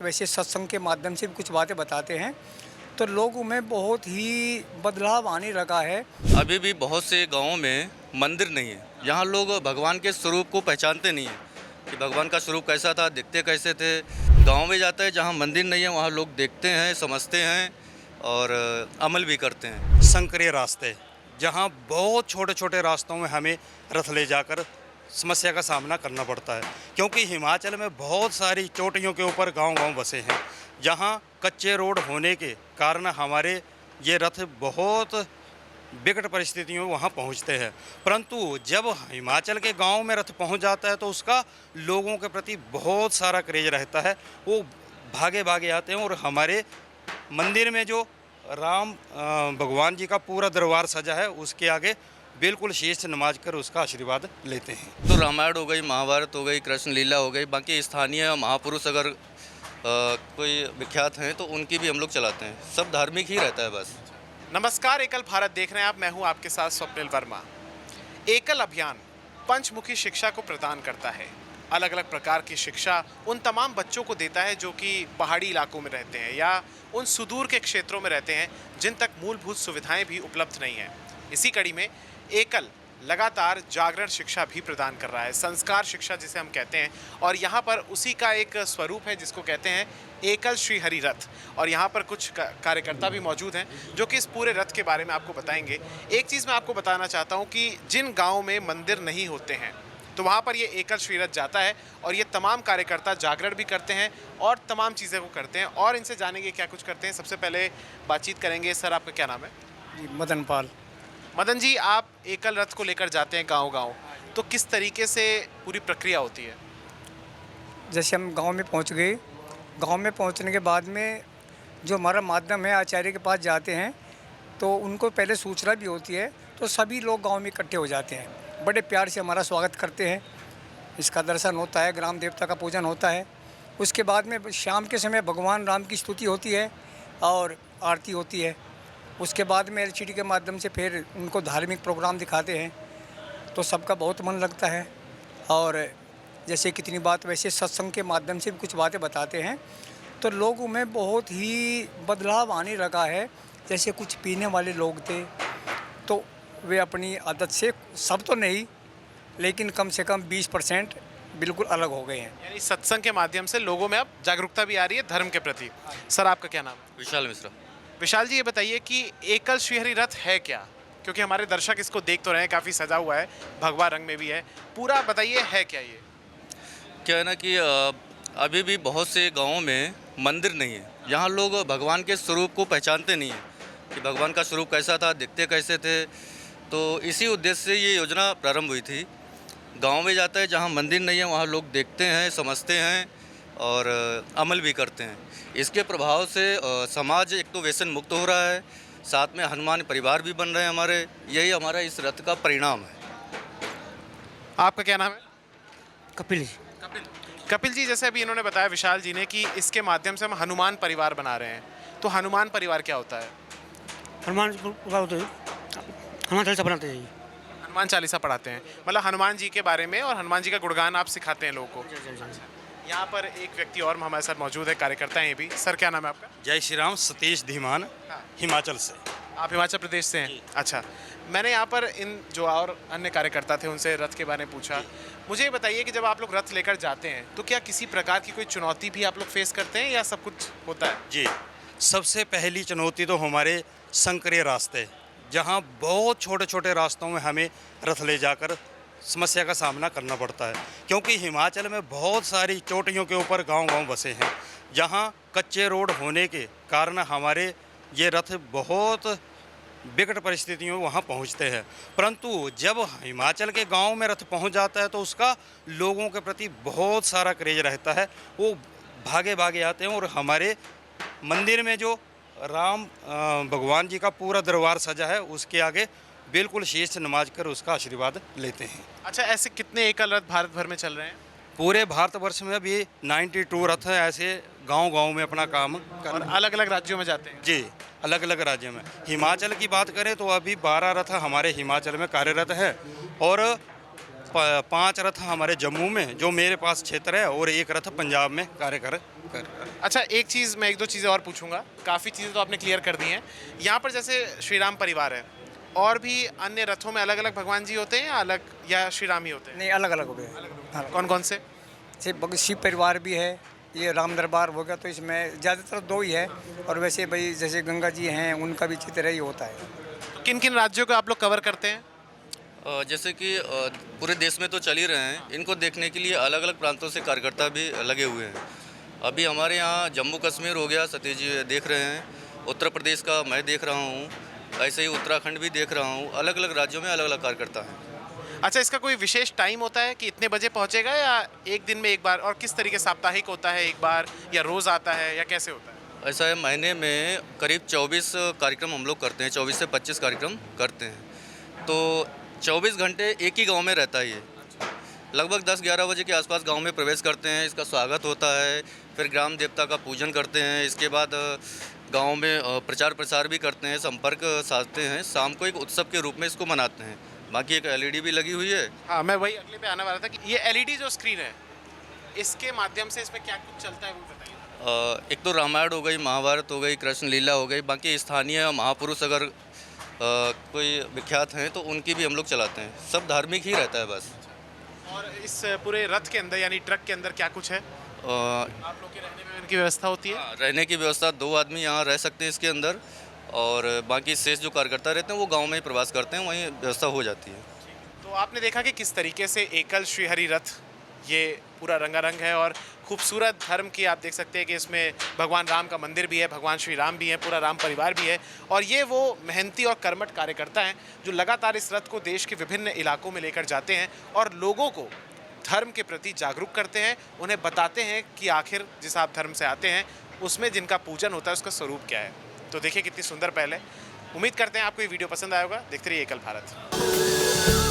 वैसे सत्संग के माध्यम से भी कुछ बातें बताते हैं तो लोगों में बहुत ही बदलाव आने लगा है। अभी भी बहुत से गाँवों में मंदिर नहीं है। यहाँ लोग भगवान के स्वरूप को पहचानते नहीं हैं कि भगवान का स्वरूप कैसा था, दिखते कैसे थे। गाँव में जाता है जहाँ मंदिर नहीं है, वहाँ लोग देखते हैं, समझते हैं और अमल भी करते हैं। संकरे रास्ते, जहाँ बहुत छोटे छोटे रास्तों में हमें रथ ले जाकर समस्या का सामना करना पड़ता है, क्योंकि हिमाचल में बहुत सारी चोटियों के ऊपर गांव-गांव बसे हैं, जहाँ कच्चे रोड होने के कारण हमारे ये रथ बहुत विकट परिस्थितियों में वहाँ पहुँचते हैं। परंतु जब हिमाचल के गांव में रथ पहुँच जाता है तो उसका लोगों के प्रति बहुत सारा क्रेज रहता है। वो भागे भागे आते हैं और हमारे मंदिर में जो राम भगवान जी का पूरा दरबार सजा है उसके आगे बिल्कुल शीश नमाज कर उसका आशीर्वाद लेते हैं। तो रामायण हो गई, महाभारत हो गई, कृष्ण लीला हो गई, बाकी स्थानीय महापुरुष अगर कोई विख्यात हैं तो उनकी भी हम लोग चलाते हैं। सब धार्मिक ही रहता है बस। नमस्कार, एकल भारत देख रहे हैं आप। मैं हूं आपके साथ स्वप्निल वर्मा। एकल अभियान पंचमुखी शिक्षा को प्रदान करता है। अलग अलग प्रकार की शिक्षा उन तमाम बच्चों को देता है जो कि पहाड़ी इलाकों में रहते हैं या उन सुदूर के क्षेत्रों में रहते हैं जिन तक मूलभूत सुविधाएं भी उपलब्ध नहीं हैं। इसी कड़ी में एकल लगातार जागरण शिक्षा भी प्रदान कर रहा है, संस्कार शिक्षा जिसे हम कहते हैं। और यहाँ पर उसी का एक स्वरूप है जिसको कहते हैं एकल श्री हरि रथ। और यहाँ पर कुछ कार्यकर्ता भी मौजूद हैं जो कि इस पूरे रथ के बारे में आपको बताएंगे। एक चीज़ मैं आपको बताना चाहता हूँ कि जिन गाँव में मंदिर नहीं होते हैं तो वहाँ पर ये एकल श्री रथ जाता है और ये तमाम कार्यकर्ता जागरण भी करते हैं और तमाम चीज़ें को करते हैं। और इनसे जानेंगे क्या कुछ करते हैं। सबसे पहले बातचीत करेंगे। सर, आपका क्या नाम है? जी, मदन पाल। मदन जी, आप एकल रथ को लेकर जाते हैं गांव-गांव, तो किस तरीके से पूरी प्रक्रिया होती है? जैसे हम गांव में पहुंच गए, गांव में पहुंचने के बाद में जो हमारा माध्यम है आचार्य के पास जाते हैं तो उनको पहले सूचना भी होती है, तो सभी लोग गांव में इकट्ठे हो जाते हैं। बड़े प्यार से हमारा स्वागत करते हैं, इसका दर्शन होता है, ग्राम देवता का पूजन होता है। उसके बाद में शाम के समय भगवान राम की स्तुति होती है और आरती होती है। उसके बाद में एलसीडी के माध्यम से फिर उनको धार्मिक प्रोग्राम दिखाते हैं तो सबका बहुत मन लगता है। और जैसे कितनी बात वैसे सत्संग के माध्यम से भी कुछ बातें बताते हैं तो लोगों में बहुत ही बदलाव आने लगा है। जैसे कुछ पीने वाले लोग थे तो वे अपनी आदत से, सब तो नहीं लेकिन कम से कम 20% बिल्कुल अलग हो गए हैं। यानी सत्संग के माध्यम से लोगों में अब जागरूकता भी आ रही है धर्म के प्रति। सर, आपका क्या नाम है? विशाल मिश्रा। विशाल जी, ये बताइए कि एकल श्रीहरि रथ है क्या? क्योंकि हमारे दर्शक इसको देख तो रहे हैं, काफ़ी सजा हुआ है, भगवा रंग में भी है। पूरा बताइए, है क्या ये? क्या है ना कि अभी भी बहुत से गाँवों में मंदिर नहीं है। यहाँ लोग भगवान के स्वरूप को पहचानते नहीं हैं कि भगवान का स्वरूप कैसा था, दिखते कैसे थे। तो इसी उद्देश्य से ये योजना प्रारंभ हुई थी। गाँव में जाता है जहाँ मंदिर नहीं है, वहाँ लोग देखते हैं, समझते हैं और अमल भी करते हैं। इसके प्रभाव से समाज एक तो व्यसन मुक्त हो रहा है, साथ में हनुमान परिवार भी बन रहे हैं हमारे। यही हमारा इस रथ का परिणाम है। आपका क्या नाम है? कपिल जी। कपिल जी, जैसे अभी इन्होंने बताया विशाल जी ने कि इसके माध्यम से हम हनुमान परिवार बना रहे हैं, तो हनुमान परिवार क्या होता है? हनुमान होते हैं, हनुमान चालीसा बनाते हैं। हनुमान चालीसा पढ़ाते हैं, मतलब हनुमान जी के बारे में और हनुमान जी का गुणगान आप सिखाते हैं लोगों को। यहाँ पर एक व्यक्ति और हमारे साथ मौजूद है, कार्यकर्ता हैं ये भी। सर, क्या नाम है आपका? जय श्री राम, सतीश धीमान, हिमाचल से। आप हिमाचल प्रदेश से हैं? अच्छा। मैंने यहाँ पर इन जो और अन्य कार्यकर्ता थे उनसे रथ के बारे में पूछा। मुझे ये बताइए कि जब आप लोग रथ लेकर जाते हैं तो क्या किसी प्रकार की कोई चुनौती भी आप लोग फेस करते हैं या सब कुछ होता है? जी, सबसे पहली चुनौती तो हमारे संकरे रास्ते, जहाँ बहुत छोटे छोटे रास्तों में हमें रथ ले जाकर समस्या का सामना करना पड़ता है, क्योंकि हिमाचल में बहुत सारी चोटियों के ऊपर गांव-गांव बसे हैं, जहां कच्चे रोड होने के कारण हमारे ये रथ बहुत विकट परिस्थितियों में वहां पहुंचते हैं। परंतु जब हिमाचल के गांव में रथ पहुंच जाता है तो उसका लोगों के प्रति बहुत सारा क्रेज रहता है। वो भागे भागे आते हैं और हमारे मंदिर में जो राम भगवान जी का पूरा दरबार सजा है उसके आगे बिल्कुल शीश नमाज कर उसका आशीर्वाद लेते हैं। अच्छा, ऐसे कितने एकल रथ भारत भर में चल रहे हैं? पूरे भारतवर्ष में अभी 92 रथ ऐसे गांव-गांव में अपना काम कर और अलग अलग राज्यों में जाते हैं? जी, अलग अलग राज्यों में। हिमाचल की बात करें तो अभी 12 रथ हमारे हिमाचल में कार्यरत है और 5 रथ हमारे जम्मू में जो मेरे पास क्षेत्र है और 1 रथ पंजाब में कार्य कर अच्छा, एक चीज़ मैं 1-2 चीज़ें और पूछूंगा। काफ़ी चीज़ें तो आपने क्लियर कर दी हैं। यहाँ पर जैसे श्री राम परिवार है, और भी अन्य रथों में अलग अलग भगवान जी होते हैं या अलग, या श्री राम ही होते हैं? नहीं, अलग अलग हो गए। हाँ, कौन कौन से? जैसे शिव परिवार भी है, ये राम दरबार हो गया, तो इसमें ज़्यादातर 2 ही है। और वैसे भाई जैसे गंगा जी हैं, उनका भी चित्र ही होता है। तो किन किन राज्यों को आप लोग कवर करते हैं? जैसे कि पूरे देश में तो चल ही रहे हैं, इनको देखने के लिए अलग अलग प्रांतों से कार्यकर्ता भी लगे हुए हैं। अभी हमारे यहाँ जम्मू कश्मीर हो गया, सतीश जी देख रहे हैं, उत्तर प्रदेश का मैं देख रहा हूँ, ऐसे ही उत्तराखंड भी देख रहा हूँ। अलग अलग राज्यों में अलग अलग कार्यकर्ता हैं। अच्छा, इसका कोई विशेष टाइम होता है कि इतने बजे पहुँचेगा, या एक दिन में एक बार, और किस तरीके साप्ताहिक होता है एक बार, या रोज़ आता है, या कैसे होता है? ऐसा है, महीने में करीब 24 कार्यक्रम हम लोग करते हैं, 24 से 25 कार्यक्रम करते हैं। तो 24 घंटे एक ही गांव में रहता है ये। लगभग 10-11 बजे के आसपास गांव में प्रवेश करते हैं, इसका स्वागत होता है, फिर ग्राम देवता का पूजन करते हैं। इसके बाद गांव में प्रचार प्रसार भी करते हैं, संपर्क साधते हैं। शाम को एक उत्सव के रूप में इसको मनाते हैं। बाकी एक LED भी लगी हुई है। हाँ, मैं वही अगले पे आने वाला था कि ये LED जो स्क्रीन है, इसके माध्यम से इसमें क्या कुछ चलता है वो बताइए। एक तो रामायण हो गई, महाभारत हो गई, कृष्ण लीला हो गई। बाकी स्थानीय महापुरुष अगर कोई विख्यात हैं तो उनकी भी हम लोग चलाते हैं। सब धार्मिक ही रहता है बस। और इस पूरे रथ के अंदर यानी ट्रक के अंदर क्या कुछ है? आप लोग के रहने में उनकी व्यवस्था होती है? हाँ, रहने की व्यवस्था, 2 आदमी यहाँ रह सकते हैं इसके अंदर, और बाकी शेष जो कार्यकर्ता रहते हैं वो गांव में ही प्रवास करते हैं, वहीं व्यवस्था हो जाती है। तो आपने देखा कि किस तरीके से एकल श्रीहरि रथ ये पूरा रंगारंग है, और खूबसूरत धर्म की आप देख सकते हैं कि इसमें भगवान राम का मंदिर भी है, भगवान श्री राम भी हैं, पूरा राम परिवार भी है। और ये वो मेहनती और कर्मठ कार्यकर्ता हैं जो लगातार इस रथ को देश के विभिन्न इलाकों में लेकर जाते हैं और लोगों को धर्म के प्रति जागरूक करते हैं, उन्हें बताते हैं कि आखिर जिस आप धर्म से आते हैं उसमें जिनका पूजन होता है उसका स्वरूप क्या है। तो देखिए कितनी सुंदर पहल है। उम्मीद करते हैं आपको ये वीडियो पसंद आया होगा। देखते रहिए एकल भारत।